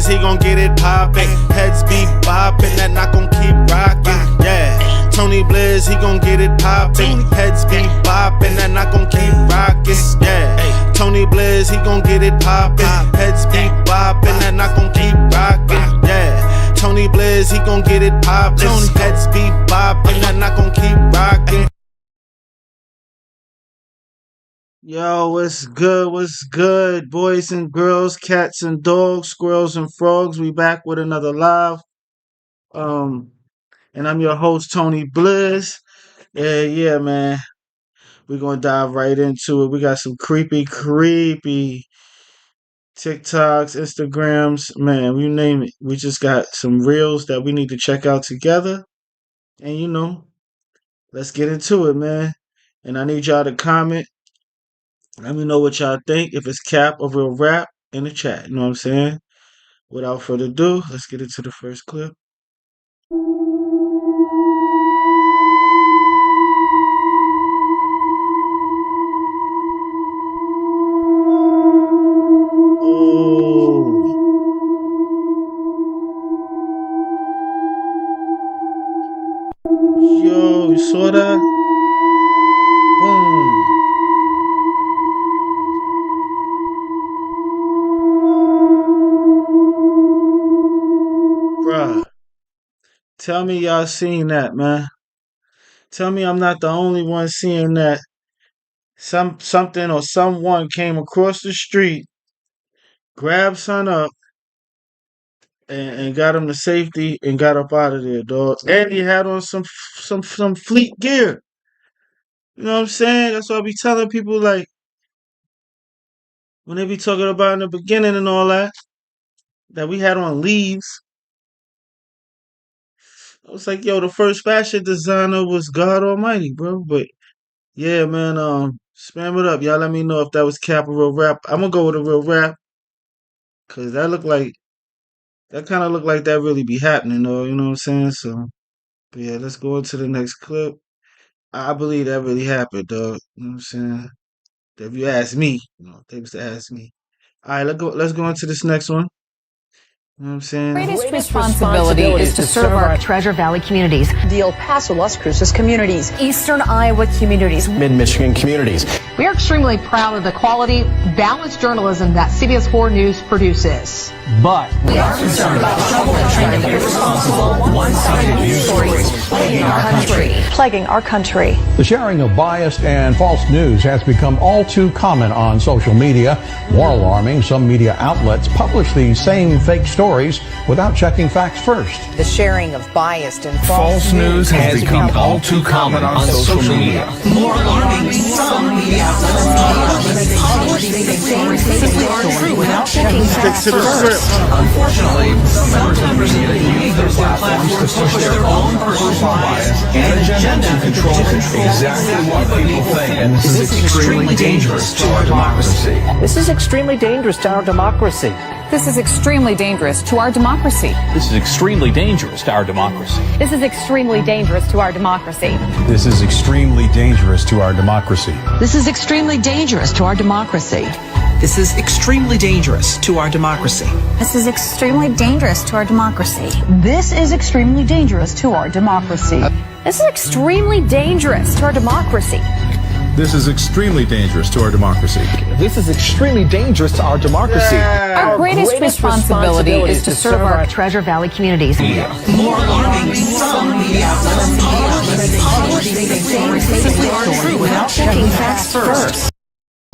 he gon' get it poppin'. Heads be boppin', that knock gon' keep rockin'. Yeah, Tony Blizz, he gon' get it poppin'. Heads be boppin', that knock gon' keep rockin'. Yeah, Tony Blizz, he gon' get it poppin'. Heads be boppin', that knock gon' keep rockin'. Yeah, Tony Blizz, he gon' get it poppin'. Heads be boppin', that knock gon' keep rockin'. Yo, what's good? What's good, boys and girls, cats and dogs, squirrels and frogs? We back with another live. Um, and I'm your host, Tony Blizz. Yeah, man. We're gonna dive right into it. We got some creepy TikToks, Instagrams, man, you name it. We just got some reels that we need to check out together. And let's get into it, man. And I need y'all to comment. Let me know what y'all think. If it's cap or real rap in the chat. You know what I'm saying? Without further ado, let's get into the first clip. Oh. Yo, you saw that? Boom. Bruh. Tell me y'all seen that, man. Tell me I'm not the only one seeing that. Something or someone came across the street, grabbed son up, and got him to safety and got up out of there, dog. And he had on some fleet gear. You know what I'm saying? That's what I be telling people, like, when they be talking about in the beginning and all that we had on leaves. I was like, yo, the first fashion designer was God Almighty, bro. But yeah, man, spam it up. Y'all let me know if that was cap or real rap. I'm gonna go with a real rap. Cause that kind of looked like that really be happening, though. You know what I'm saying? So, but yeah, let's go into the next clip. I believe that really happened, dog. You know what I'm saying? If you ask me, if they was to ask me. All right, let's go into this next one. You know what I'm saying? Greatest responsibility is to serve our Treasure Valley communities, the El Paso, Las Cruces communities, Eastern Iowa communities, Mid-Michigan communities. We are extremely proud of the quality, balanced journalism that CBS 4 News produces. But we are concerned about trouble and trending irresponsible, one-sided news stories plaguing our country. plaguing our country. The sharing of biased and false news has become all too common on social media. More alarming, some media outlets publish these same fake stories without checking facts first. The sharing of biased and false news has become all too common on social media. More alarming, some media outlets publish these same fake stories without checking facts first. Unfortunately, some members of the media use their platforms to push their own personal bias and agenda to control exactly what people think. And this is extremely dangerous to our democracy. this is extremely dangerous to our democracy. This is extremely dangerous to our democracy. This is extremely dangerous to our democracy. This is extremely dangerous to our democracy. This is extremely dangerous to our democracy. This is extremely dangerous to our democracy. This is extremely dangerous to our democracy. This is extremely dangerous to our democracy. This is extremely dangerous to our democracy. This is extremely dangerous to our democracy. This is extremely dangerous to our democracy. This is extremely dangerous to our democracy. Our greatest responsibility is to serve our Treasure Valley communities. More alarming, some media outlets publish these same fake stories without checking facts first.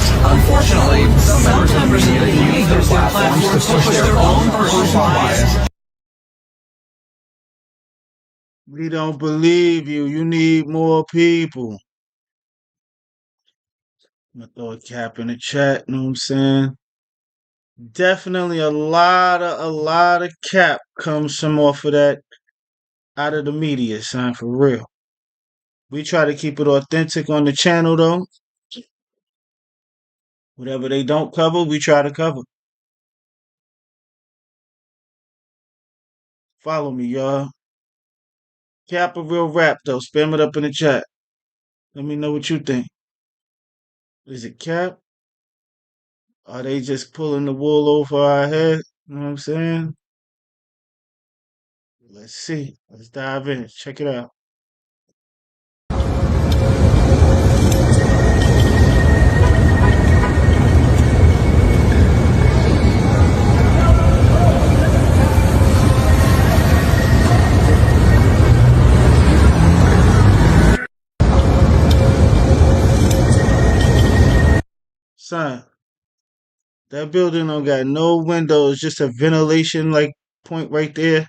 Unfortunately, some members of the media use their platforms to push their own personal bias. We don't believe you. You need more people. I'm gonna throw a cap in the chat, you know what I'm saying? Definitely a lot of cap comes from off of that out of the media, son, for real. We try to keep it authentic on the channel though. Whatever they don't cover, we try to cover. Follow me, y'all. Cap or real rap though. Spam it up in the chat. Let me know what you think. Is it cap? Are they just pulling the wool over our head? You know what I'm saying? Let's see. Let's dive in. Check it out. Son, that building don't got no windows, just a ventilation like point right there.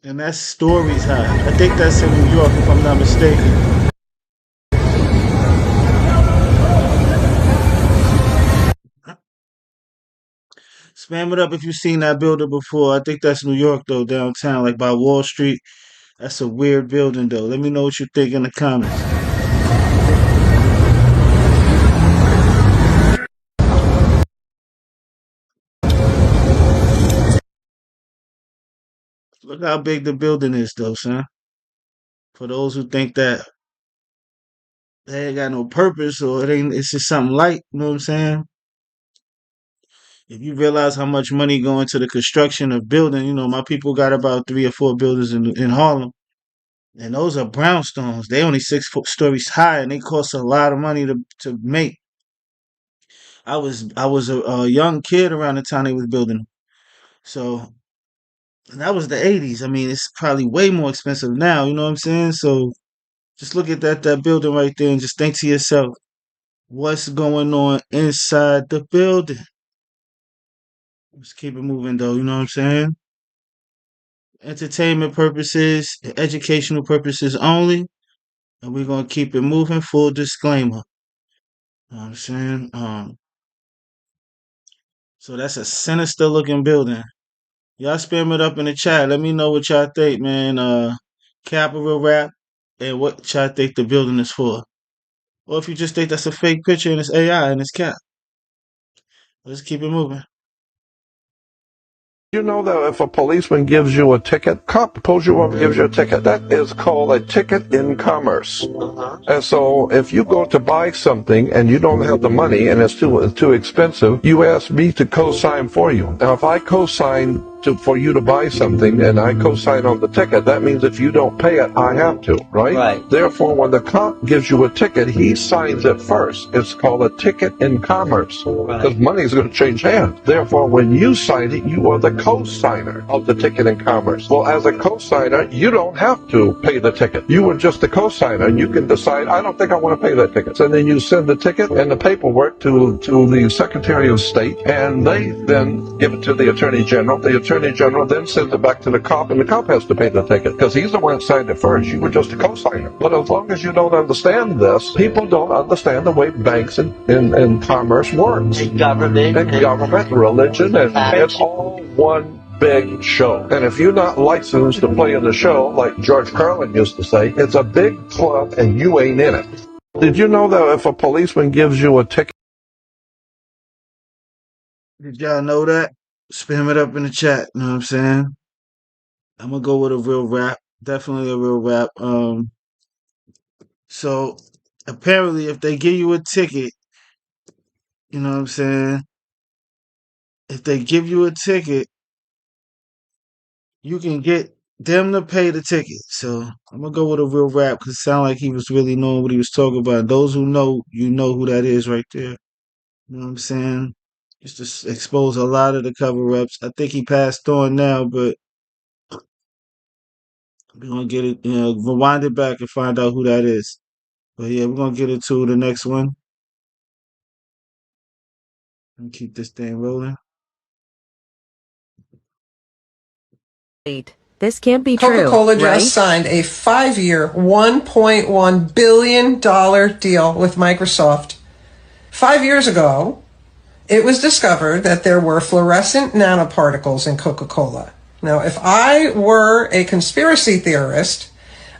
And that's stories high. I think that's in New York, if I'm not mistaken. Spam it up if you've seen that building before. I think that's New York, though, downtown, like by Wall Street. That's a weird building, though. Let me know what you think in the comments. Look how big the building is, though, son. For those who think that they ain't got no purpose or it's just something light, you know what I'm saying? If you realize how much money go into the construction of building, my people got about 3 or 4 buildings in Harlem. And those are brownstones. They only 6 stories high, and they cost a lot of money to make. I was a young kid around the time they was building them. So and that was the '80s. I mean, it's probably way more expensive now. You know what I'm saying? So just look at that building right there, and just think to yourself, what's going on inside the building? Let's keep it moving, though. You know what I'm saying? Entertainment purposes, educational purposes only, and we're gonna keep it moving. Full disclaimer. You know what I'm saying? So that's a sinister looking building. Y'all spam it up in the chat. Let me know what y'all think, man. Capital rap and what y'all think the building is for. Or if you just think that's a fake picture and it's AI and it's cap. Let's keep it moving. You know that if a policeman gives you a ticket, cop pulls you over, gives you a ticket, that is called a ticket in commerce. And so if you go to buy something and you don't have the money and it's too expensive, you ask me to co-sign for you. Now if I co-sign for you to buy something and I co-sign on the ticket, that means if you don't pay it, I have to, right? Therefore, when the cop gives you a ticket, he signs it first. It's called a ticket in commerce because money is going to change hands. Therefore, when you sign it, you are the co-signer of the ticket in commerce. Well, as a co-signer, you don't have to pay the ticket. You are just a co-signer. You can decide, I don't think I want to pay that ticket. So then you send the ticket and the paperwork to the Secretary of State, and they then give it to the Attorney General. The Attorney General then sends it back to the cop, and the cop has to pay the ticket because he's the one that signed it first. You were just a co-signer. But as long as you don't understand this, people don't understand the way banks and commerce works. And government, religion, and it's all one big show. And if you're not licensed to play in the show, like George Carlin used to say, it's a big club and you ain't in it. Did you know that if a policeman gives you a ticket? Did y'all know that? Spam it up in the chat. You know what I'm saying? I'm gonna go with a real rap. Definitely a real rap. So apparently if they give you a ticket, you know what I'm saying? If they give you a ticket, you can get them to pay the ticket. So I'm gonna go with a real rap because it sounded like he was really knowing what he was talking about. Those who know, you know who that is right there. You know what I'm saying? Just to expose a lot of the cover-ups. I think he passed on now, but we're gonna get it, rewind it back and find out who that is. But yeah, we're gonna get into the next one and keep this thing rolling. This can't be true. Coca-Cola just right? signed a 5-year, $1.1 billion deal with Microsoft. 5 years ago, it was discovered that there were fluorescent nanoparticles in Coca-Cola. Now, if I were a conspiracy theorist,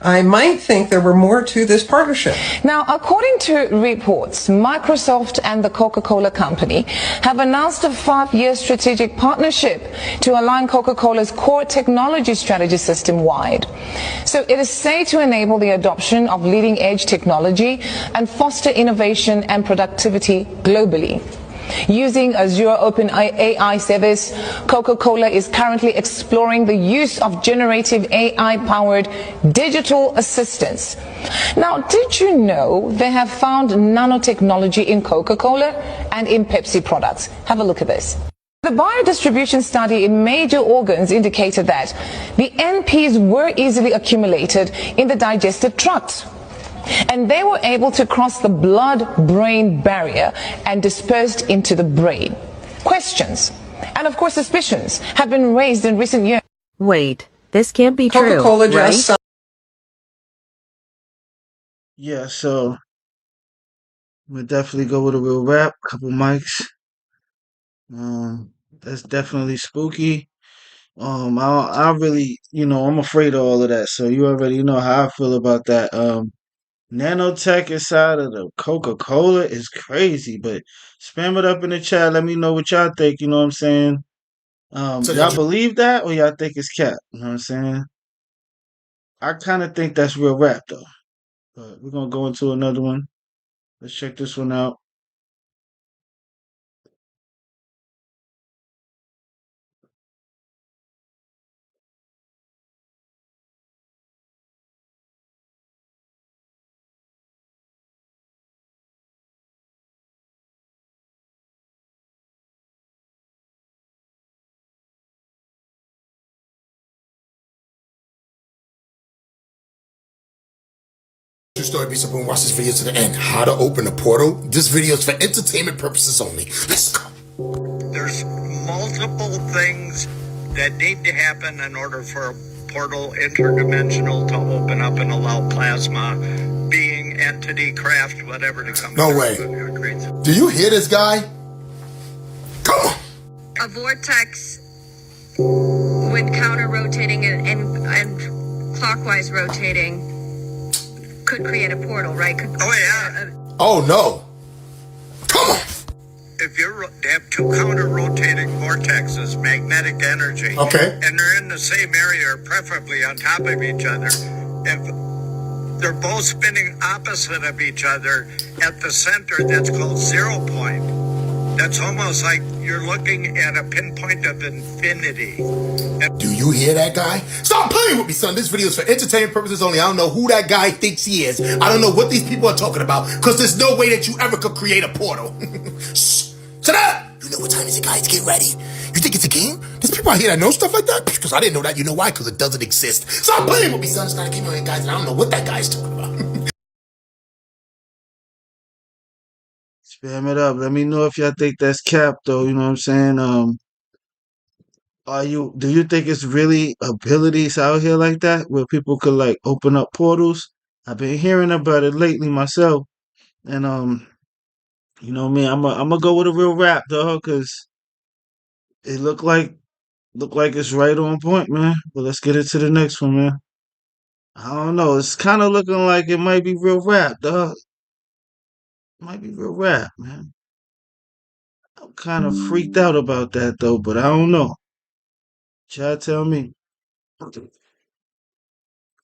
I might think there were more to this partnership. Now, according to reports, Microsoft and the Coca-Cola Company have announced a 5-year strategic partnership to align Coca-Cola's core technology strategy system-wide. So it is said to enable the adoption of leading-edge technology and foster innovation and productivity globally. Using Azure Open AI service, Coca-Cola is currently exploring the use of generative AI-powered digital assistants. Now, did you know they have found nanotechnology in Coca-Cola and in Pepsi products? Have a look at this. The biodistribution study in major organs indicated that the NPs were easily accumulated in the digestive tract, and they were able to cross the blood-brain barrier and dispersed into the brain. Questions, and of course suspicions, have been raised in recent years. Wait, this can't be true, Coca-Cola right? just Yeah, so I'm gonna definitely go with a real rap. Couple mics. That's definitely spooky. I really, I'm afraid of all of that. So you already know how I feel about that. Nanotech inside of the Coca-Cola is crazy, but spam it up in the chat. Let me know what y'all think. You know what I'm saying? Y'all believe that or y'all think it's cap? You know what I'm saying? I kind of think that's real rap though. But we're gonna go into another one. Let's check this one out. True story, Beast Boom. Watch this video to the end. How to open a portal. This video is for entertainment purposes only. Let's go. There's multiple things that need to happen in order for a portal interdimensional to open up and allow plasma, being, entity, craft, whatever to come. No way. Do you hear this guy? Come on. A vortex, when counter-rotating and clockwise rotating, could create a portal, right? Oh no. Come on. If you have two counter-rotating vortexes, magnetic energy, okay, and they're in the same area, or preferably on top of each other, if they're both spinning opposite of each other at the center, that's called 0 point. That's almost like you're looking at a pinpoint of infinity. Do you hear that guy? Stop playing with me, son. This video is for entertainment purposes only. I don't know who that guy thinks he is. I don't know what these people are talking about, because there's no way that you ever could create a portal. Shh. Shut up! You know what time is it, guys? Get ready. You think it's a game? There's people out here that know stuff like that? Because I didn't know that. You know why? Because it doesn't exist. Stop playing with me, son. It's not a game, guys, and I don't know what that guy's talking about. Spam it up. Let me know if y'all think that's cap though. You know what I'm saying? Do you think it's really abilities out here like that where people could like open up portals? I've been hearing about it lately myself, and you know me, I'm gonna go with a real rap, dog, cause it look like it's right on point, man. But let's get into the next one, man. I don't know. It's kind of looking like it might be real rap, dog. Might be real rap, man. I'm kind of freaked out about that though, but I don't know. Y'all tell me.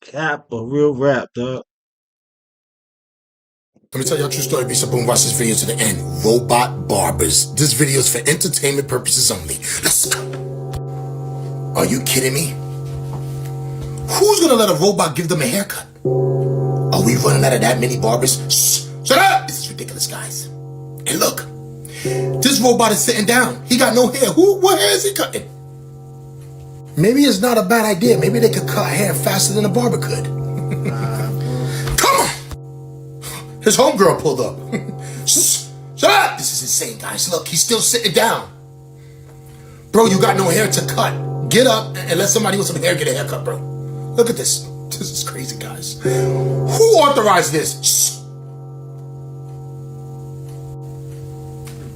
Cap or real rap, dog? Let me tell y'all a true story. Beast Boom. Watch this video to the end. Robot barbers. This video is for entertainment purposes only. Let's go. Are you kidding me? Who's gonna let a robot give them a haircut? Are we running out of that many barbers? Shh. Shut up! This is ridiculous, guys. And look, this robot is sitting down. He got no hair. What hair is he cutting? Maybe it's not a bad idea. Maybe they could cut hair faster than a barber could. Come on! His homegirl pulled up. Shut up! This is insane, guys. Look, he's still sitting down. Bro, you got no hair to cut. Get up and let somebody with some hair get a haircut, bro. Look at this. This is crazy, guys. Who authorized this? Shh.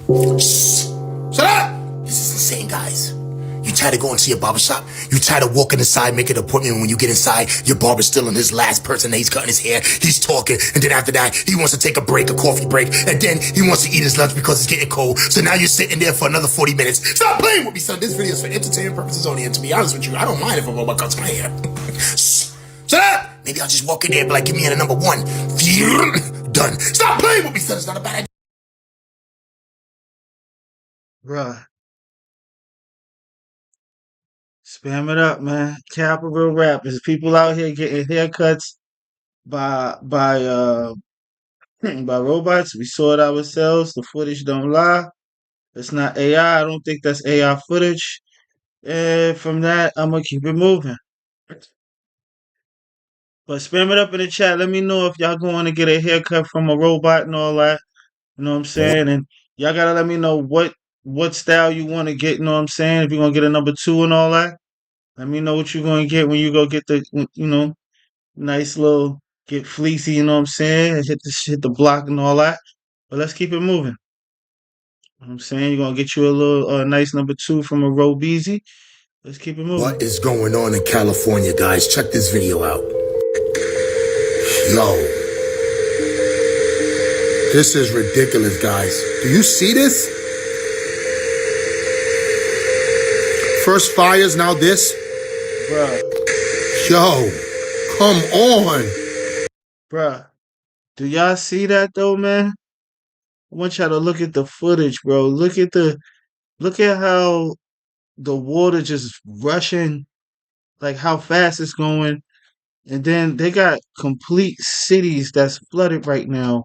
Shut up! This is insane, guys. You try to go and see a barbershop. You try to walk inside, make an appointment. And when you get inside, your barber's still in his last person. He's cutting his hair. He's talking. And then after that, he wants to take a break, a coffee break. And then he wants to eat his lunch because it's getting cold. So now you're sitting there for another 40 minutes. Stop playing with me, son. This video is for entertainment purposes only. And to be honest with you, I don't mind if a robot cuts my hair. Shut up! Maybe I'll just walk in there and be like, give me a number 1. Done. Stop playing with me, son. It's not a bad idea. Bruh. Spam it up, man. Capital rap. There's people out here getting haircuts by by robots. We saw it ourselves. The footage don't lie. It's not AI. I don't think that's AI footage. And from that, I'm gonna keep it moving. But spam it up in the chat. Let me know if y'all going to get a haircut from a robot and all that. You know what I'm saying? And y'all gotta let me know what style you want to get. You know what I'm saying? If you're gonna get a number 2 and all that, let me know what you're gonna get when you go get the nice little get fleecy. You know what I'm saying? And hit the block and all that. But let's keep it moving. You know what I'm saying? You're gonna get you a little nice number 2 from a Robeezy. Let's keep it moving. What is going on in California, guys? Check this video out. Yo. This is ridiculous, guys. Do you see this? First fires, now this? Bruh. Yo, come on. Bruh. Do y'all see that though, man? I want y'all to look at the footage, bro. Look at how the water just rushing, like how fast it's going. And then they got complete cities that's flooded right now.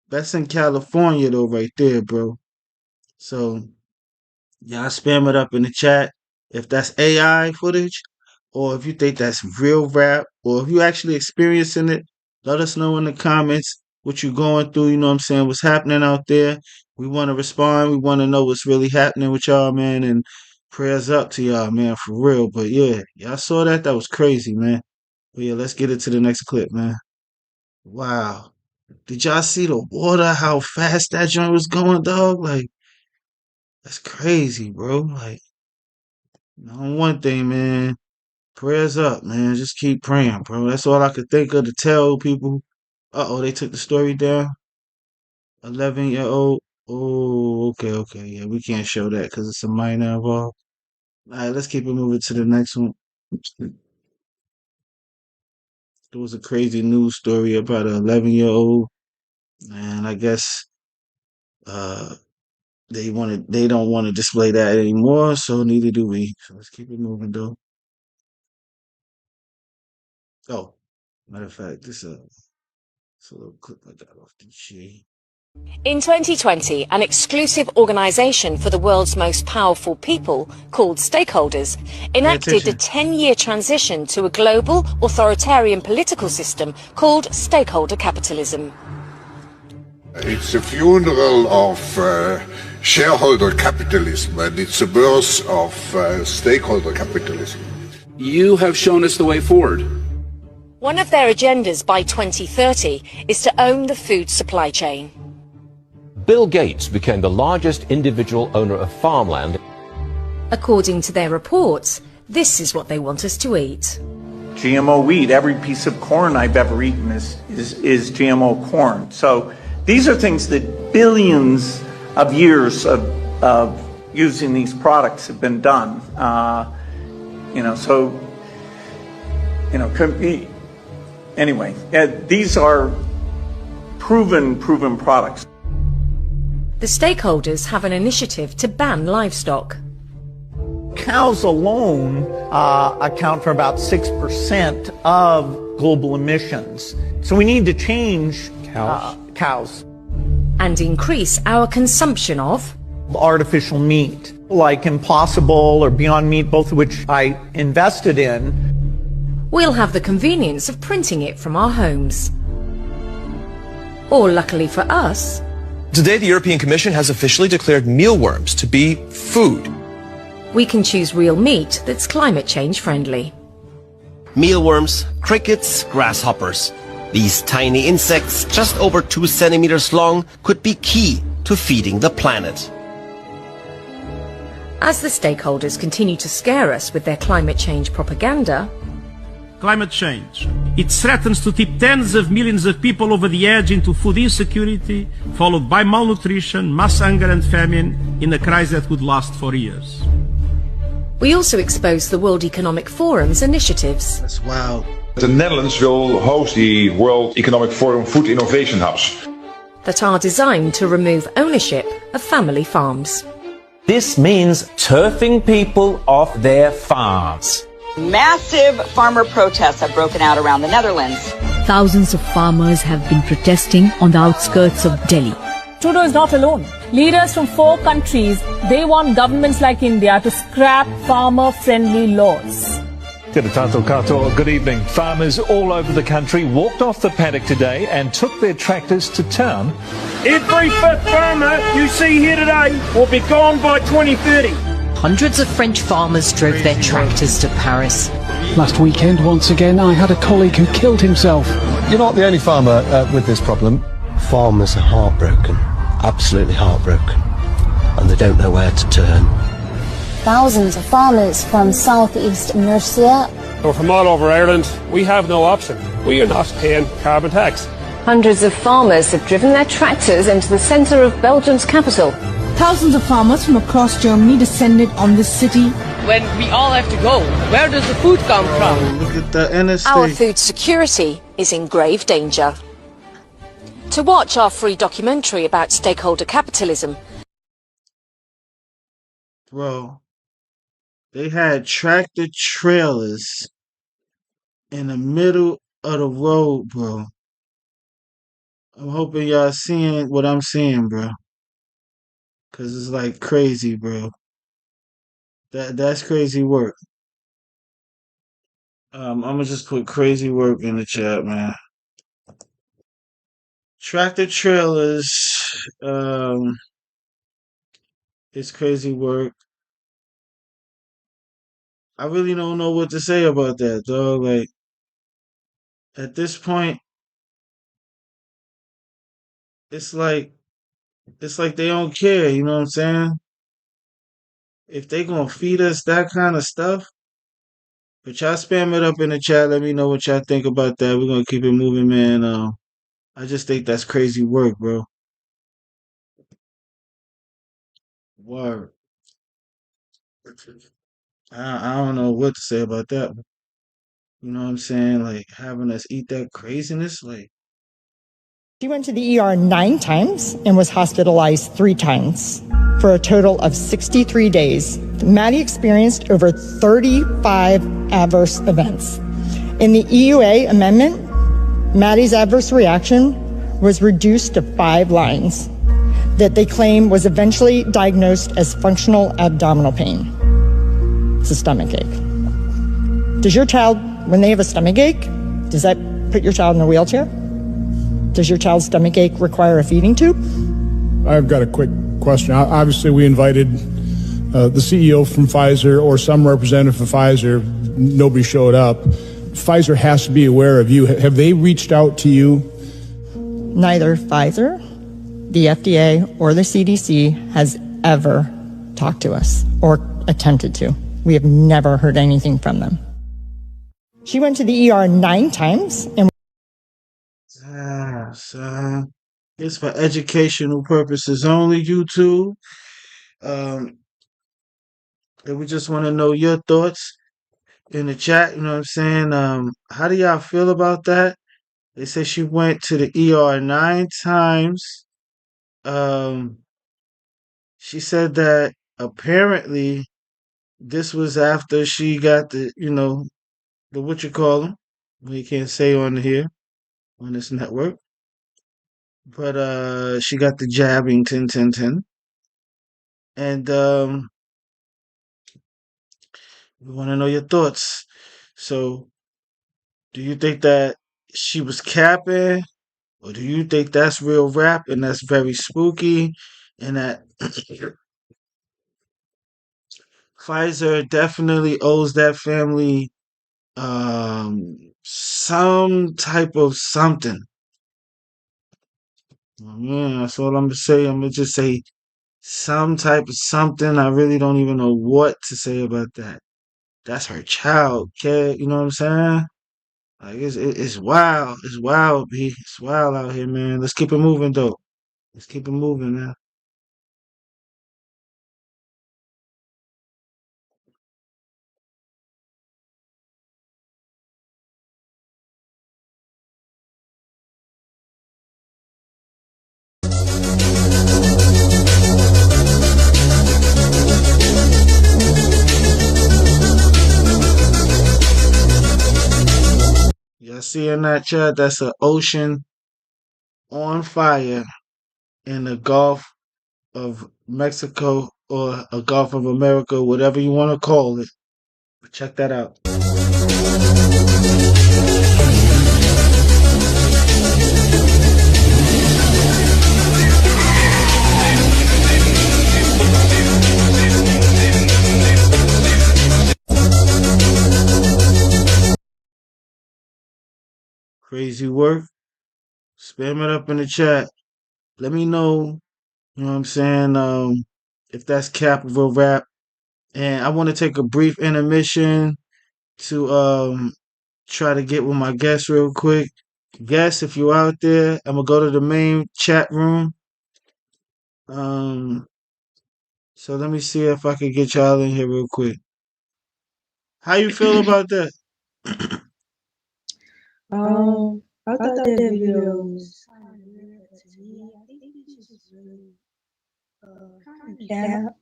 That's in California though, right there, bro. So y'all spam it up in the chat if that's AI footage, or if you think that's real rap, or if you actually experiencing it. Let us know in the comments what you're going through. You know what I'm saying? What's happening out there? We want to respond. We want to know what's really happening with y'all, man. And prayers up to y'all, man, for real. But yeah, y'all saw that? That was crazy, man. But yeah, let's get it to the next clip, man. Wow. Did y'all see the water? How fast that joint was going, dog? Like, that's crazy, bro. Like, on one thing, man. Prayers up, man. Just keep praying, bro. That's all I could think of to tell people. Uh-oh, they took the story down. 11-year-old. Oh, okay. Yeah, we can't show that because it's a minor involved. All right, let's keep it moving to the next one. There was a crazy news story about an 11-year-old, and I guess uh they don't want to display that anymore, so neither do we. So let's keep it moving, though. Oh, matter of fact, this it's a little clip I got off the G. In 2020, an exclusive organisation for the world's most powerful people, called Stakeholders, enacted a 10-year transition to a global authoritarian political system called stakeholder capitalism. It's a funeral of shareholder capitalism, and it's a birth of stakeholder capitalism. You have shown us the way forward. One of their agendas by 2030 is to own the food supply chain. Bill Gates became the largest individual owner of farmland. According to their reports, this is what they want us to eat. GMO wheat, every piece of corn I've ever eaten is GMO corn. So these are things that billions of years of using these products have been done. Anyway, these are proven products. The stakeholders have an initiative to ban livestock. Cows alone account for about 6% of global emissions. So we need to change cows. And increase our consumption of artificial meat, like Impossible or Beyond Meat, both of which I invested in. We'll have the convenience of printing it from our homes. Or luckily for us, today the European Commission has officially declared mealworms to be food. We can choose real meat that's climate change friendly. Mealworms, crickets, grasshoppers. These tiny insects, just over 2 centimeters long, could be key to feeding the planet. As the stakeholders continue to scare us with their climate change propaganda, climate change. It threatens to tip tens of millions of people over the edge into food insecurity, followed by malnutrition, mass hunger and famine in a crisis that could last for years. We also expose the World Economic Forum's initiatives. That's wild. The Netherlands will host the World Economic Forum Food Innovation Hubs That are designed to remove ownership of family farms. This means turfing people off their farms. Massive farmer protests have broken out around the Netherlands. Thousands of farmers have been protesting on the outskirts of Delhi. Trudeau is not alone. Leaders from 4 countries, they want governments like India to scrap farmer-friendly laws. Good evening. Farmers all over the country walked off the paddock today and took their tractors to town. Every fifth farmer you see here today will be gone by 2030. Hundreds of French farmers drove their tractors to Paris. Last weekend, once again, I had a colleague who killed himself. You're not the only farmer with this problem. Farmers are heartbroken, absolutely heartbroken, and they don't know where to turn. Thousands of farmers from southeast Mercia or from all over Ireland, we have no option. We are not paying carbon tax. Hundreds of farmers have driven their tractors into the centre of Belgium's capital. Thousands of farmers from across Germany descended on this city. When we all have to go, where does the food come from? Look at the interstate. Our food security is in grave danger. To watch our free documentary about stakeholder capitalism. Bro, they had tractor trailers in the middle of the road, bro. I'm hoping y'all seeing what I'm seeing, bro. Cause it's like crazy, bro. That's crazy work. I'm gonna just put crazy work in the chat, man. Tractor trailers, it's crazy work. I really don't know what to say about that, dog. Like, at this point, it's like they don't care, you know what I'm saying? If they gonna feed us that kind of stuff, but y'all spam it up in the chat, let me know what y'all think about that. We're gonna keep it moving, man. I just think that's crazy work, bro. Word. I don't know what to say about that. You know what I'm saying? Like, having us eat that craziness, like. She went to the ER 9 times and was hospitalized 3 times for a total of 63 days. Maddie experienced over 35 adverse events. In the EUA amendment, Maddie's adverse reaction was reduced to 5 lines that they claim was eventually diagnosed as functional abdominal pain. It's a stomach ache. Does your child, when they have a stomach ache, does that put your child in a wheelchair? Does your child's stomach ache require a feeding tube? I've got a quick question. Obviously, we invited the CEO from Pfizer or some representative from Pfizer. Nobody showed up. Pfizer has to be aware of you. Have they reached out to you? Neither Pfizer, the FDA, or the CDC has ever talked to us or attempted to. We have never heard anything from them. She went to the ER 9 times and Son. It's for educational purposes only, YouTube. And we just want to know your thoughts in the chat. You know what I'm saying? How do y'all feel about that? They say she went to the ER 9 times. She said that apparently this was after she got the, the what you call them. We can't say on here on this network. But she got the jabbing 10. And we want to know your thoughts. So, do you think that she was capping, or do you think that's real rap and that's very spooky, and that Pfizer definitely owes that family some type of something? Yeah, that's all I'm gonna say. I'm gonna just say some type of something. I really don't even know what to say about that. That's her child, kid. You know what I'm saying? Like it's wild. It's wild, B. It's wild out here, man. Let's keep it moving, though. Let's keep it moving, man. see in that chat, that's an ocean on fire in the Gulf of Mexico or a Gulf of America, whatever you want to call it. Check that out. Crazy work. Spam it up in the chat. Let me know, you know what I'm saying, if that's capital rap. And I want to take a brief intermission to try to get with my guest real quick. Guest, if you're out there, I'm gonna go to the main chat room. So let me see if I can get y'all in here real quick. How you feel about that? I thought that video was kind of weird, but to me, I think it's just really kind of cap.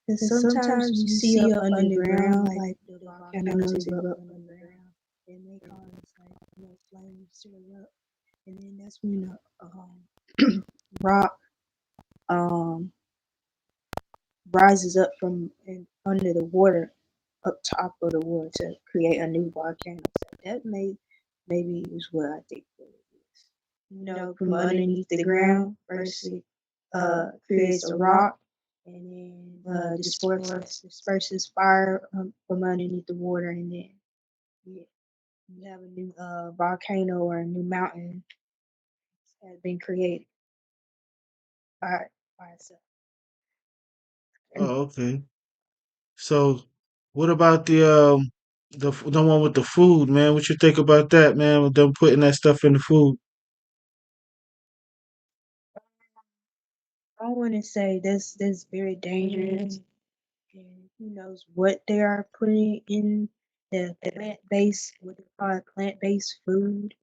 And sometimes you see up underground, like the volcanoes erupt underground, and they cause like flames to erupt, and then that's when the rock um rises up from under the water, up top of the water to create a new volcano. So that maybe is what I think it is. From underneath the ground, first it creates a rock, and then disperses fire from underneath the water, and then you have a new volcano or a new mountain has been created by itself. Oh, okay. So, what about the one with the food, man? What you think about that, man? With them putting that stuff in the food? I want to say that's very dangerous, and who knows what they are putting in the plant-based, what they call it, plant-based food.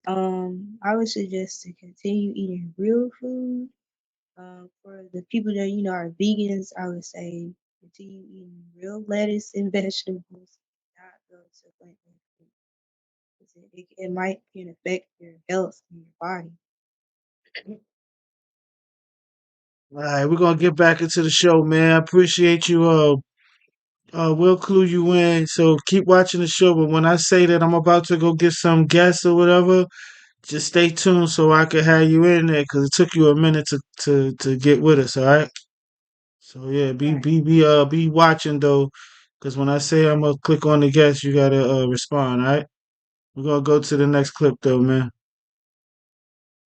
I would suggest to continue eating real food. For the people that are vegans, I would say continue eating real lettuce and vegetables, not go to plant-based food. 'Cause it might can affect your health and your body. All right, we're gonna get back into the show, man. I appreciate you. We'll clue you in. So keep watching the show. But when I say that I'm about to go get some guests or whatever, just stay tuned so I can have you in there because it took you a minute to get with us. All right. So yeah, be watching though, because when I say I'm gonna click on the guest, you gotta respond. All right. We're gonna go to the next clip though, man.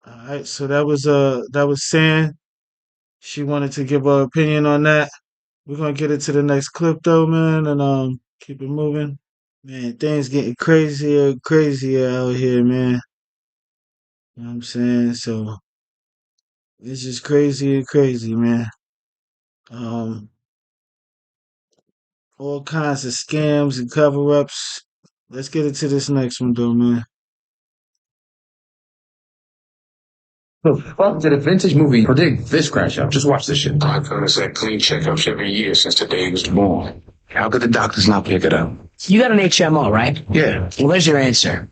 All right. So that was San. She wanted to give her opinion on that. We're gonna get into the next clip though, man, and keep it moving. Man, things getting crazier, crazier out here, man. You know what I'm saying? So it's just crazy and crazy, man. Um, all kinds of scams and cover-ups. Let's get into this next one, though, man. The fuck did a vintage movie predict this crash out? Just watch this shit. My has had clean checkups every year since the day he was born. How could the doctors not pick it up? You got an HMO, right? Yeah. Well, there's your answer.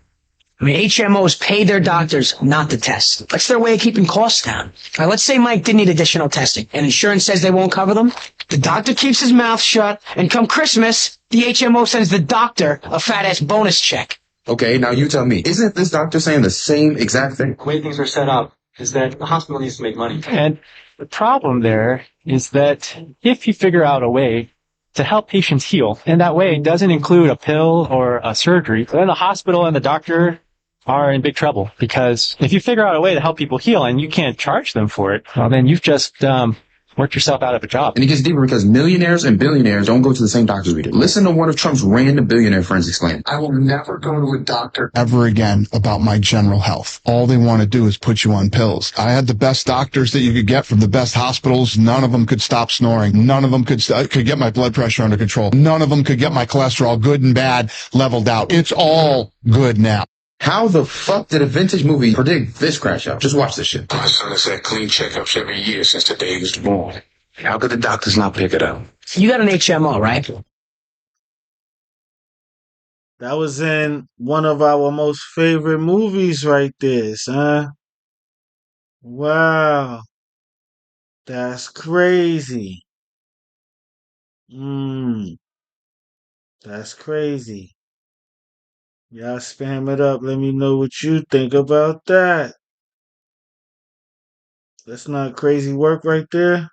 I mean, HMOs pay their doctors not to test. That's their way of keeping costs down. All right, let's say Mike did need additional testing, and insurance says they won't cover them. The doctor keeps his mouth shut, and come Christmas, the HMO sends the doctor a fat-ass bonus check. Okay, now you tell me. Isn't this doctor saying the same exact thing? The way things are set up is that the hospital needs to make money. And the problem there is that if you figure out a way to help patients heal, and that way doesn't include a pill or a surgery, then the hospital and the doctor are in big trouble. Because if you figure out a way to help people heal and you can't charge them for it, well, then you've just worked yourself out of a job. And it gets deeper because millionaires and billionaires don't go to the same doctors we do. Listen to one of Trump's random billionaire friends explain. I will never go to a doctor ever again about my general health. All they want to do is put you on pills. I had the best doctors that you could get from the best hospitals. None of them could stop snoring. None of them could get my blood pressure under control. None of them could get my cholesterol, good and bad, leveled out. It's all good now. How the fuck did a vintage movie predict this crash out? Just watch this shit. My son has had clean checkups every year since the day he was born. How could the doctors not pick it up? You got an HMO, right? That was in one of our most favorite movies right there, son. Wow. That's crazy. Mmm. That's crazy. Y'all spam it up. Let me know what you think about that. That's not crazy work right there.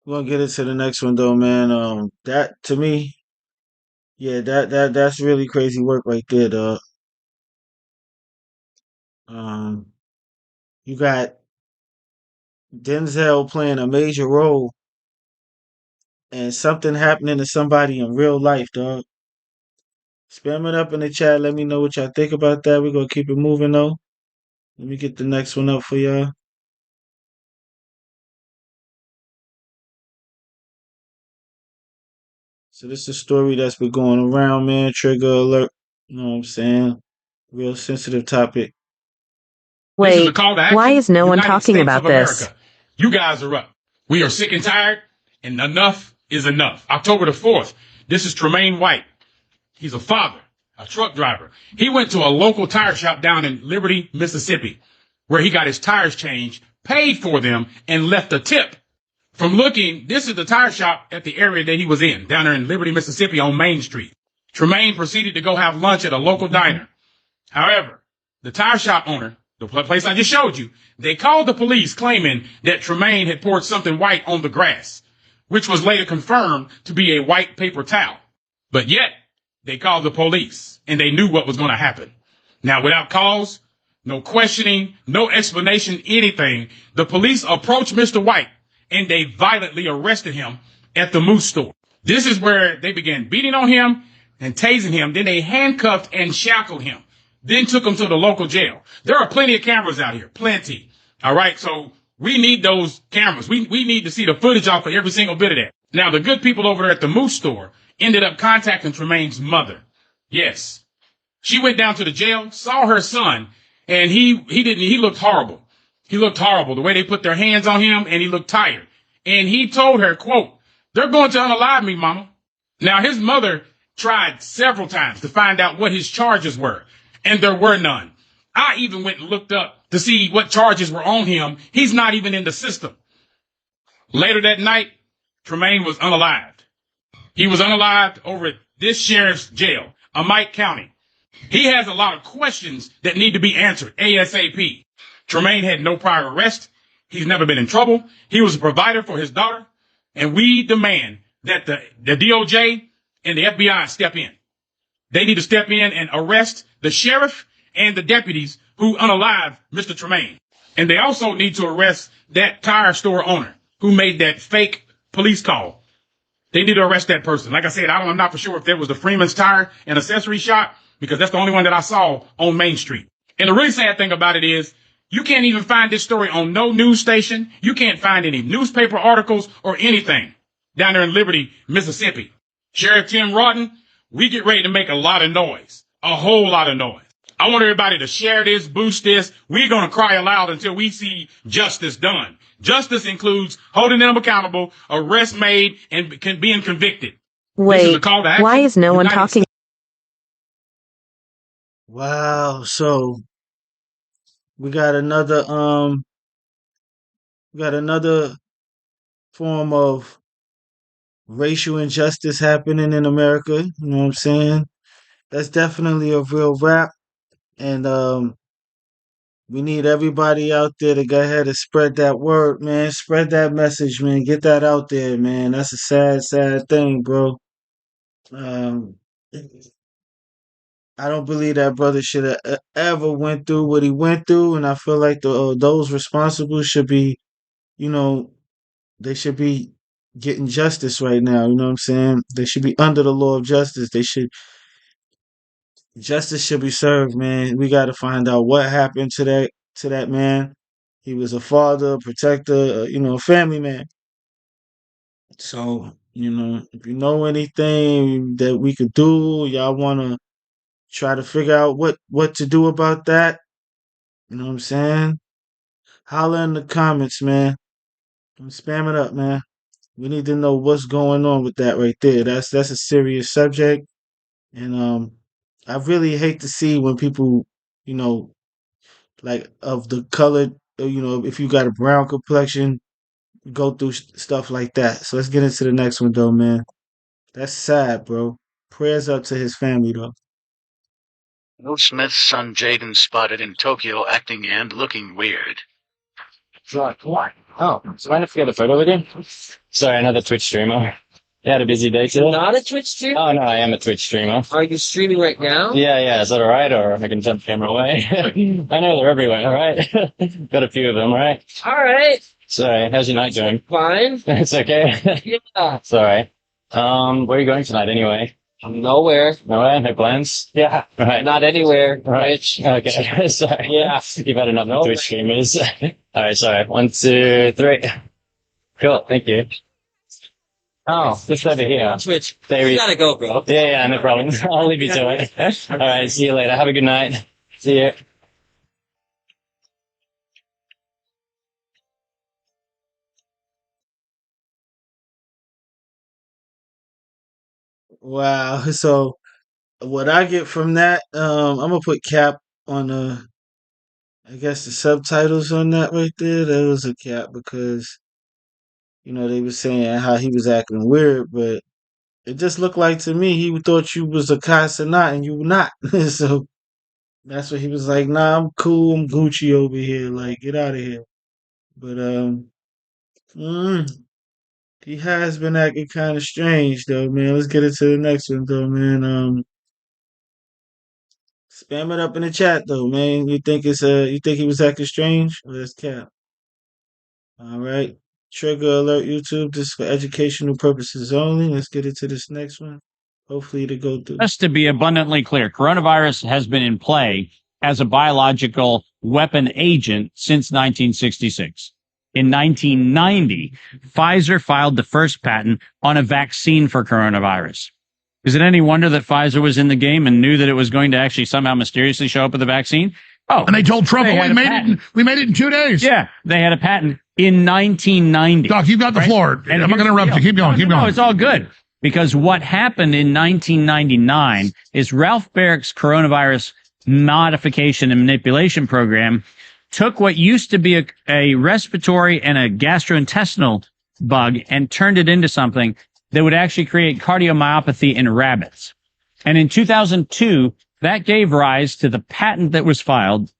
We're gonna get into the next one though, man. That to me, yeah, that's really crazy work right there, dog. Um, you got Denzel playing a major role and something happening to somebody in real life, dog. Spam it up in the chat. Let me know what y'all think about that. We're gonna keep it moving though. Let me get the next one up for y'all. So this is a story that's been going around, man. Trigger alert. You know what I'm saying? Real sensitive topic. This is a call to action. Why is no one United talking States about of this? America. You guys are up. We are sick and tired, and enough is enough. October the 4th, this is Tremaine White. He's a father, a truck driver. He went to a local tire shop down in Liberty, Mississippi, where he got his tires changed, paid for them, and left a tip. From looking, this is the tire shop at the area that he was in, down there in Liberty, Mississippi on Main Street. Tremaine proceeded to go have lunch at a local diner. However, the tire shop owner, the place I just showed you, they called the police claiming that Tremaine had poured something white on the grass, which was later confirmed to be a white paper towel. But yet, they called the police and they knew what was going to happen. Now, without cause, no questioning, no explanation, anything, the police approached Mr. White and they violently arrested him at the Moose store. This is where they began beating on him and tasing him. Then they handcuffed and shackled him. Then took him to the local jail. There are plenty of cameras out here. Plenty. All right. So we need those cameras. We need to see the footage off of every single bit of that. Now, the good people over there at the Moose store ended up contacting Tremaine's mother. Yes. She went down to the jail, saw her son, and he looked horrible. He looked horrible. The way they put their hands on him, and he looked tired. And he told her, quote, "They're going to unalive me, mama." Now, his mother tried several times to find out what his charges were, and there were none. I even went and looked up to see what charges were on him. He's not even in the system. Later that night, Tremaine was unalived. He was unalived over at this sheriff's jail, Amite County. He has a lot of questions that need to be answered ASAP. Tremaine had no prior arrest. He's never been in trouble. He was a provider for his daughter. And we demand that the DOJ and the FBI step in. They need to step in and arrest the sheriff and the deputies who unalive Mr. Tremaine. And they also need to arrest that tire store owner who made that fake police call. They need to arrest that person. Like I said, I'm not for sure if there was the Freeman's Tire and Accessory Shop, because that's the only one that I saw on Main Street. And the really sad thing about it is, you can't even find this story on no news station. You can't find any newspaper articles or anything down there in Liberty, Mississippi. Sheriff Tim Rawton, we get ready to make a lot of noise, a whole lot of noise. I want everybody to share this, boost this. We're going to cry aloud until we see justice done. Justice includes holding them accountable, arrest made, and being convicted. Wait, why is no one talking? Wow. So we got another form of racial injustice happening in America. You know what I'm saying? That's definitely a real rap. And we need everybody out there to go ahead and spread that word, man. Spread that message, man. Get that out there, man. That's a sad, sad thing, bro. Um, I don't believe that brother should have ever went through what he went through, and I feel like those responsible should be, you know, they should be getting justice right now. You know what I'm saying? They should be under the law of justice. Justice should be served, man. We got to find out what happened to that man. He was a father, a protector, a family man. So, if you know anything that we could do, y'all want to try to figure out what to do about that, you know what I'm saying? Holla in the comments, man. Spam it up, man. We need to know what's going on with that right there. That's a serious subject, and I really hate to see when people, you know, like of the color, if you got a brown complexion, go through stuff like that. So let's get into the next one, though, man. That's sad, bro. Prayers up to his family, though. Will Smith's son Jaden spotted in Tokyo acting and looking weird. What? Oh, so mind if I get a photo with you? Sorry, another Twitch streamer. You had a busy day today? Not a Twitch streamer? Oh, no, I am a Twitch streamer. Are you streaming right now? Yeah, is that alright? Or I can jump camera away? I know they're everywhere, alright? Got a few of them, right? Alright. Sorry, how's your night going? Fine. It's okay? Yeah. It's alright. Where are you going tonight anyway? Nowhere. Nowhere? No plans? Yeah. Right. Not anywhere. Right. Twitch. Okay, sorry. Yeah. You've had enough No, Twitch streamers. Alright, sorry. 1, 2, 3. Cool, thank you. Oh, just over here. Twitch. There You gotta go, bro. Yeah, no problem. I'll leave you to it. Alright, see you later. Have a good night. See you. Wow. So what I get from that, I'm gonna put cap on I guess the subtitles on that right there. That was a cap because they were saying how he was acting weird, but it just looked like to me he thought you was a not, and you were not. So that's what he was like. Nah, I'm cool. I'm Gucci over here. Like, get out of here. But mm, he has been acting kind of strange though, man. Let's get into the next one though, man. Spam it up in the chat though, man. You think he was acting strange? Well, that's cap. All right. Trigger alert YouTube. This is for educational purposes only. Let's get into this next one. Hopefully to go through. Just to be abundantly clear, coronavirus has been in play as a biological weapon agent since 1966. In 1990, Pfizer filed the first patent on a vaccine for coronavirus. Is it any wonder that Pfizer was in the game and knew that it was going to actually somehow mysteriously show up with a vaccine? Oh, and they told Trump, they had a patent. we made it in 2 days. Yeah, they had a patent in 1990. Doc, you've got the floor. And I'm not going to interrupt you. Keep going. Keep going. No, it's all good. Because what happened in 1999 is Ralph Barick's coronavirus modification and manipulation program took what used to be a respiratory and a gastrointestinal bug and turned it into something that would actually create cardiomyopathy in rabbits. And in 2002, that gave rise to the patent that was filed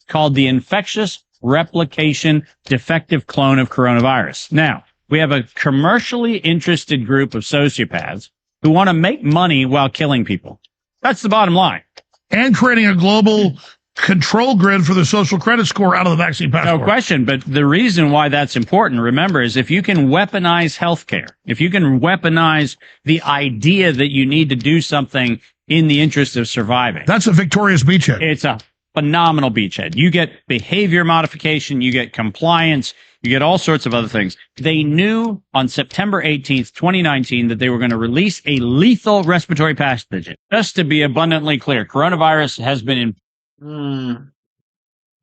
called the infectious replication defective clone of coronavirus. Now, we have a commercially interested group of sociopaths who want to make money while killing people. That's the bottom line. And creating a global control grid for the social credit score out of the vaccine passport. No question. But the reason why that's important, remember, is if you can weaponize healthcare, if you can weaponize the idea that you need to do something in the interest of surviving. That's a victorious beachhead. It's a phenomenal beachhead. You get behavior modification, you get compliance, you get all sorts of other things. They knew on September 18th, 2019, that they were going to release a lethal respiratory pathogen. Just to be abundantly clear, coronavirus has been in.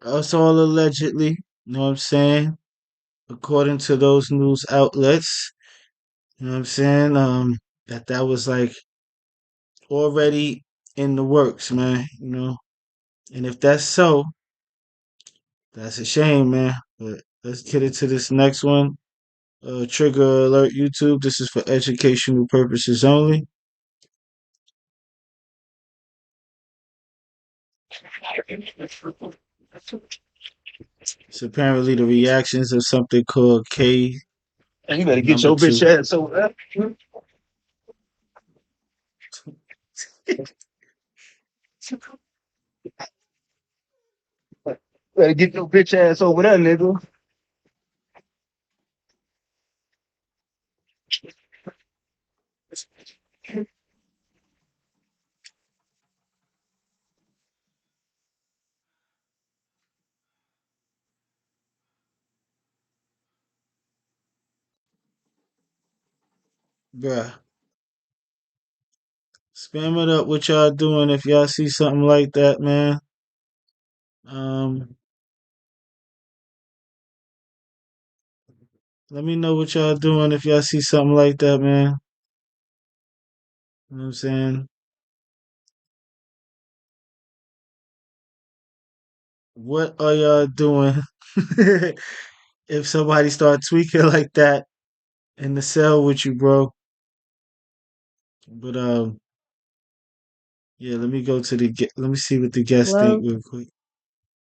That's all allegedly. You know what I'm saying? According to those news outlets. You know what I'm saying? That was like already in the works, man. And if that's so, that's a shame, man. But let's get into this next one. Trigger alert YouTube. This is for educational purposes only. It's apparently the reactions of something called K. And you better get your bitch ass over there. Better get your bitch ass over there, nigga. Bruh. Spam it up what y'all doing if y'all see something like that, man. Let me know what y'all doing if y'all see something like that, man. You know what I'm saying? What are y'all doing if somebody start tweaking like that in the cell with you, bro? But yeah, let me go to let me see what the guests think Hello? real quick.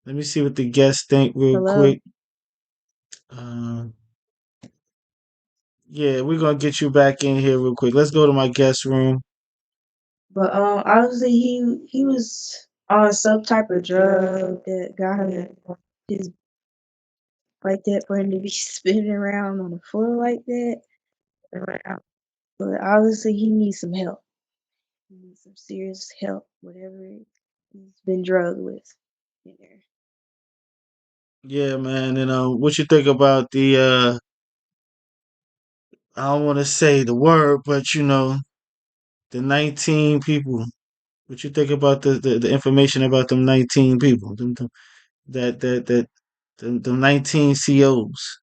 Let me see what the guests think real Hello? quick. Um, yeah, we're gonna get you back in here real quick. Let's go to my guest room. But obviously he was on some type of drug that got his like that for him to be spinning around on the floor like that. Around. But obviously he needs some help. He needs some serious help, whatever he's been drugged with in there. Yeah, man. And what you think about the I don't want to say the word, but the 19 people. What you think about the information about them 19 people? The 19 COs.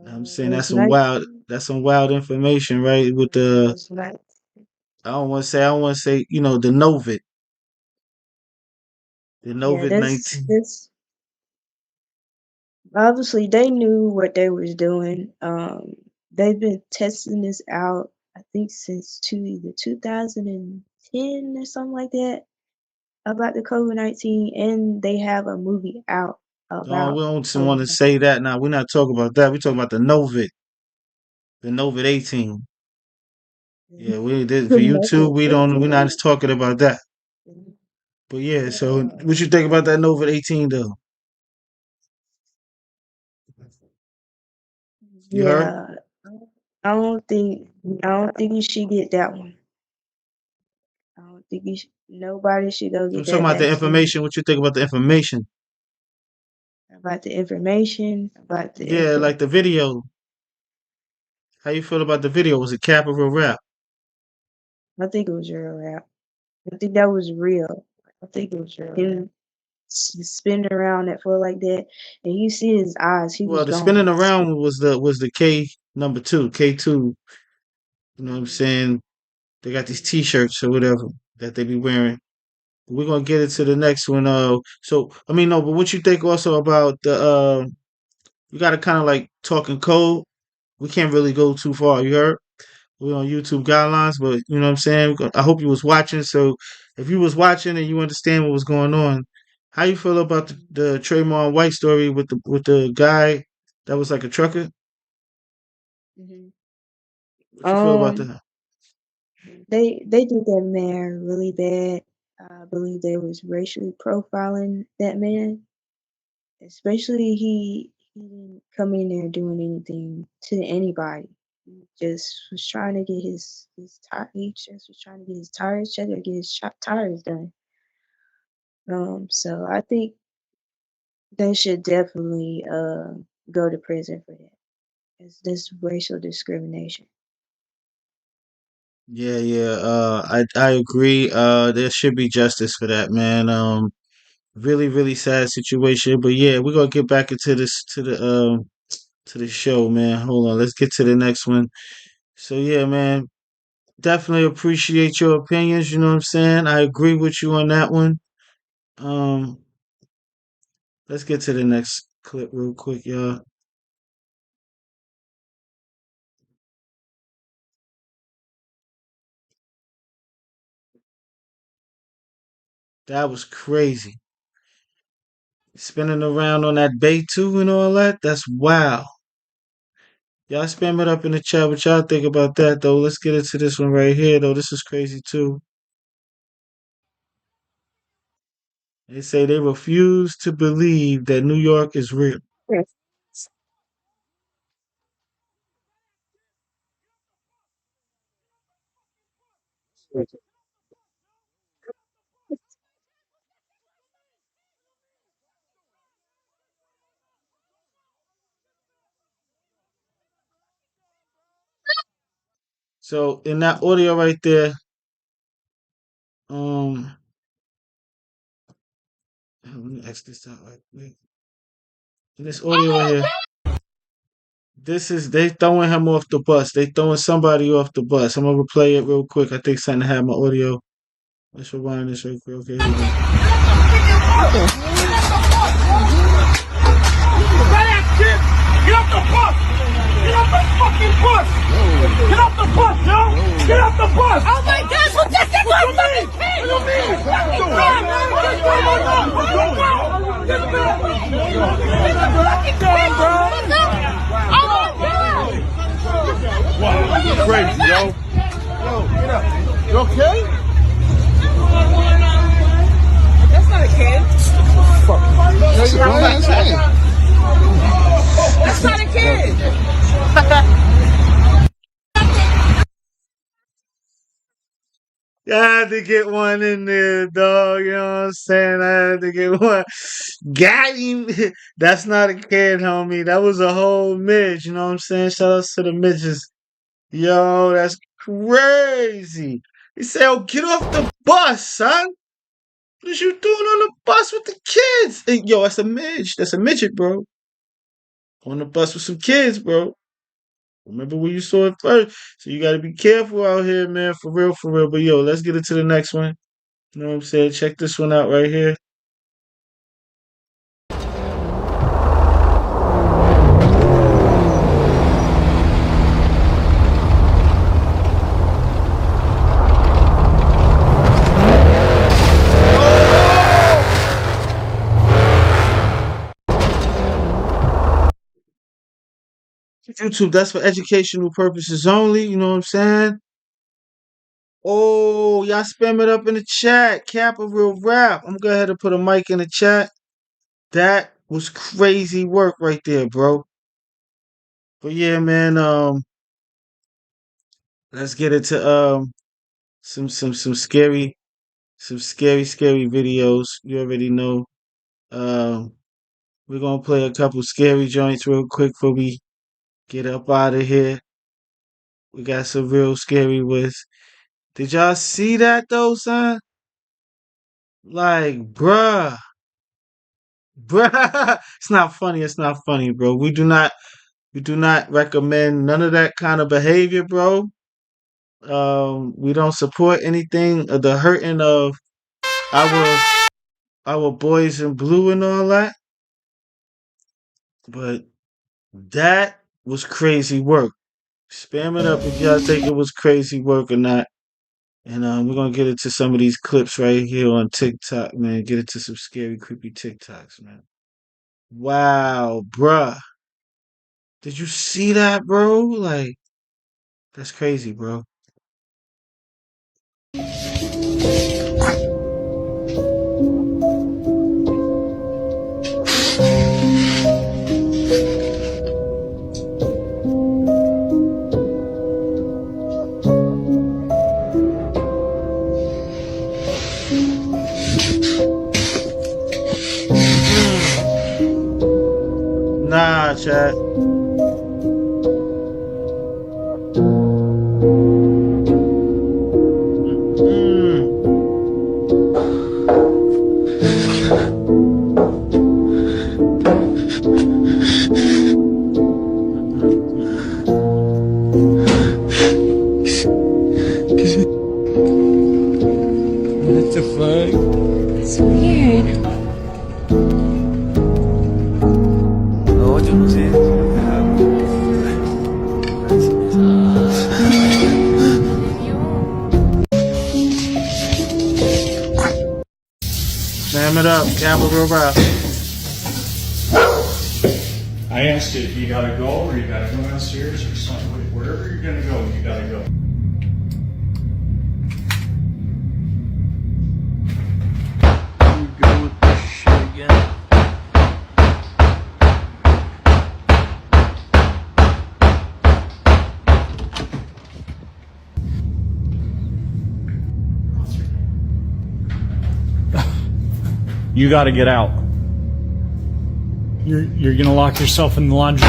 I'm It saying was nice. that's some wild information, right? With It the was nice. I don't want to say, the Novid, the Yeah, Novid 19. this obviously they knew what they was doing. They've been testing this out, I think, since either 2010 or something like that about the COVID-19, and they have a movie out Oh, we about don't want to COVID-19. say that now. We're not talking about that. We're talking about the Novid 18. Yeah, we did for YouTube. We're not just talking about that. But yeah, so what you think about that Novid 18 though? You heard? Yeah, I don't think you should get that one. I don't think nobody should go I'm get talking that about the vaccine. information. What you think about the information? About the information, about the Yeah, info. like the video. How you feel about the video? Was it cap or real rap? I think it was real rap. I think that was real. I think it was real. Him spinning around that floor like that, and you see his eyes. He Well, was the spinning gone. around was the K number two, K2. You know what I'm saying? They got these T-shirts or whatever that they be wearing. We're gonna get into the next one. So I mean, no, but what you think also about the you gotta kind of like talking code. We can't really go too far. You heard? We're on YouTube guidelines, but you know what I'm saying. I hope you was watching. So if you was watching and you understand what was going on, how you feel about the Trayvon White story with the guy that was like a trucker? hmm What you feel about Um, that? they did that man really bad. I believe they was racially profiling that man. Especially he didn't come in there doing anything to anybody. He just was trying to get his tire. He just was trying to get his tires checked or get his tires done. So I think they should definitely go to prison for that. It's this racial discrimination. Yeah, yeah. I agree. There should be justice for that, man. Really, really sad situation. But yeah, we're gonna get back into this to the show, man. Hold on, let's get to the next one. So yeah, man, definitely appreciate your opinions. You know what I'm saying? I agree with you on that one. Um, let's get to the next clip real quick, y'all. That was crazy. Spinning around on that bay too and all that. That's wow. Y'all spam it up in the chat. What y'all think about that though? Let's get into this one right here though. This is crazy too. They say they refuse to believe that New York is real. So in that audio right there, um, let me X this out right quick. This audio right here. They throwing him off the bus. They throwing somebody off the bus. I'm gonna replay it real quick. I think something had my audio. Let's rewind this real quick. Okay, here we go. Get off the bus! Get off the fucking bus! Get off the bus, yo! Get off the bus! Oh my gosh, well this is my fucking kid! What do you mean? Wow, you're crazy, yo. Yo, get up. You okay? That's not a kid. Fuck. That's not a kid. I had to get one in there, dog. You know what I'm saying? I had to get one. Got him. That's not a kid, homie. That was a whole midge. You know what I'm saying? Shout out to the midges. Yo, that's crazy. He said, "Oh, get off the bus, son. What you doing on the bus with the kids?" Hey, yo, that's a midge. That's a midget, bro. On the bus with some kids, bro. Remember when you saw it first. So you got to be careful out here, man. For real, for real. But yo, let's get into the next one. You know what I'm saying? Check this one out right here. YouTube, that's for educational purposes only. You know what I'm saying? Oh, y'all spam it up in the chat. Cap a real rap. I'm going to go ahead and put a mic in the chat. That was crazy work right there, bro. But yeah, man, let's get into some scary videos. You already know. We're gonna play a couple scary joints real quick before we get up out of here. We got some real scary ones. Did y'all see that though, son? Like, bruh. It's not funny. It's not funny, bro. We do not recommend none of that kind of behavior, bro. We don't support anything of the hurting of our boys in blue and all that. But that was crazy work. Spam it up if y'all think it was crazy work or not. And we're gonna get into some of these clips right here on TikTok, man. Get into some scary, creepy TikToks, man. Wow, bruh. Did you see that, bro? Like, that's crazy, bro. Nah, chat. What the fuck? It's weird. Slam it up, Capital Rap. I asked you, you gotta go or you gotta go downstairs or something. Wherever you're gonna go, you gotta go. You go with this shit again. You gotta get out. You're gonna lock yourself in the laundry.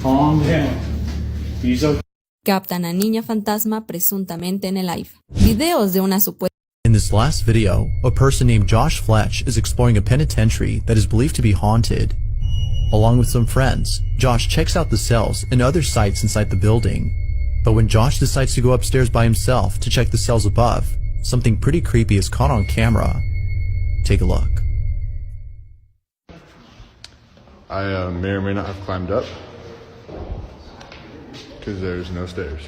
Calm down. He's okay. Captan a niña fantasma presuntamente en el AIFA. Videos de una supuesta. In this last video, a person named Josh Fletch is exploring a penitentiary that is believed to be haunted. Along with some friends, Josh checks out the cells and other sites inside the building. But when Josh decides to go upstairs by himself to check the cells above, something pretty creepy is caught on camera. Take a look. I may or may not have climbed up because there's no stairs.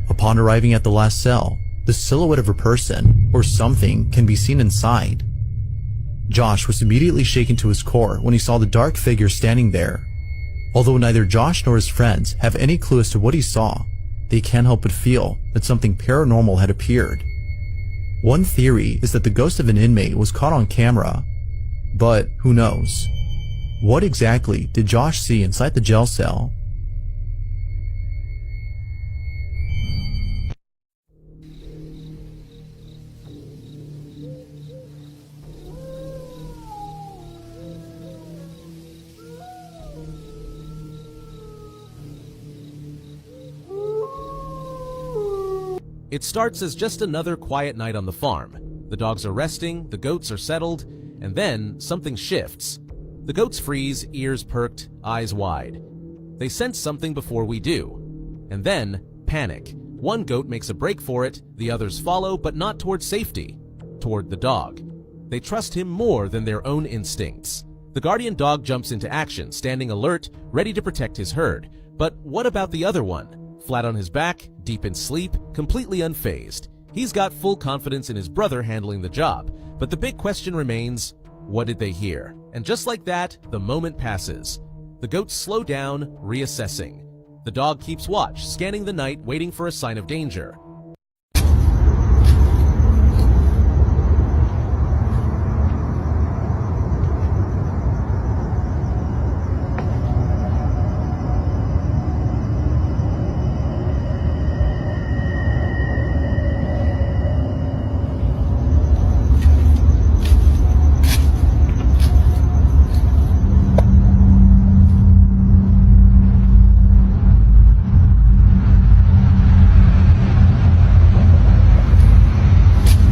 Upon arriving at the last cell, the silhouette of a person or something can be seen inside. Josh was immediately shaken to his core when he saw the dark figure standing there. Although neither Josh nor his friends have any clue as to what he saw, they can't help but feel that something paranormal had appeared. One theory is that the ghost of an inmate was caught on camera, but who knows? What exactly did Josh see inside the jail cell? It starts as just another quiet night on the farm. The dogs are resting, the goats are settled, and then something shifts. The goats freeze, ears perked, eyes wide. They sense something before we do. And then, panic. One goat makes a break for it, the others follow, but not toward safety, toward the dog. They trust him more than their own instincts. The guardian dog jumps into action, standing alert, ready to protect his herd. But what about the other one? Flat on his back, deep in sleep, completely unfazed. He's got full confidence in his brother handling the job. But the big question remains, what did they hear? And just like that, the moment passes. The goats slow down, reassessing. The dog keeps watch, scanning the night, waiting for a sign of danger.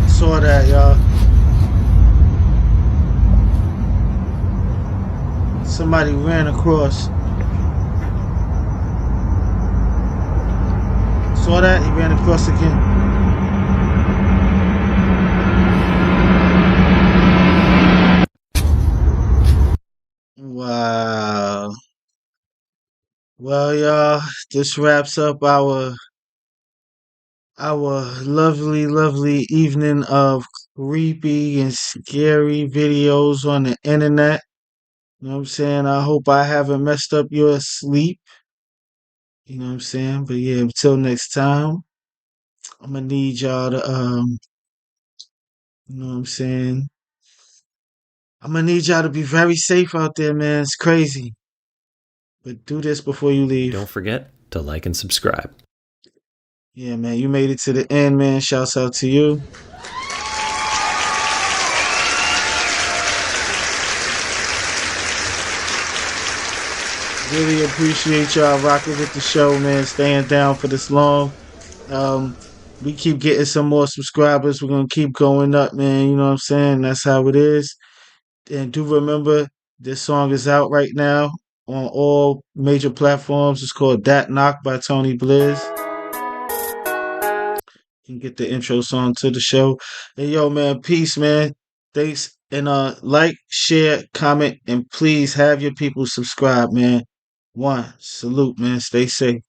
Saw that, y'all. Somebody ran across. Saw that? He ran across again. Wow. Well, y'all, this wraps up our lovely evening of creepy and scary videos on the internet. You know what I'm saying? I hope I haven't messed up your sleep. You know what I'm saying? But yeah, until next time, I'm gonna need y'all to you know what I'm saying? I'm gonna need y'all to be very safe out there, man. It's crazy. But do this before you leave. Don't forget to like and subscribe. Yeah, man, you made it to the end, man. Shouts out to you. Really appreciate y'all rocking with the show, man. Staying down for this long. We keep getting some more subscribers. We're gonna keep going up, man. You know what I'm saying? That's how it is. And do remember, this song is out right now on all major platforms. It's called Dat Knock by Tony Blizz. You can get the intro song to the show. And yo, man, peace, man. Thanks. And like, share, comment, and please have your people subscribe, man. One, salute, man. Stay safe.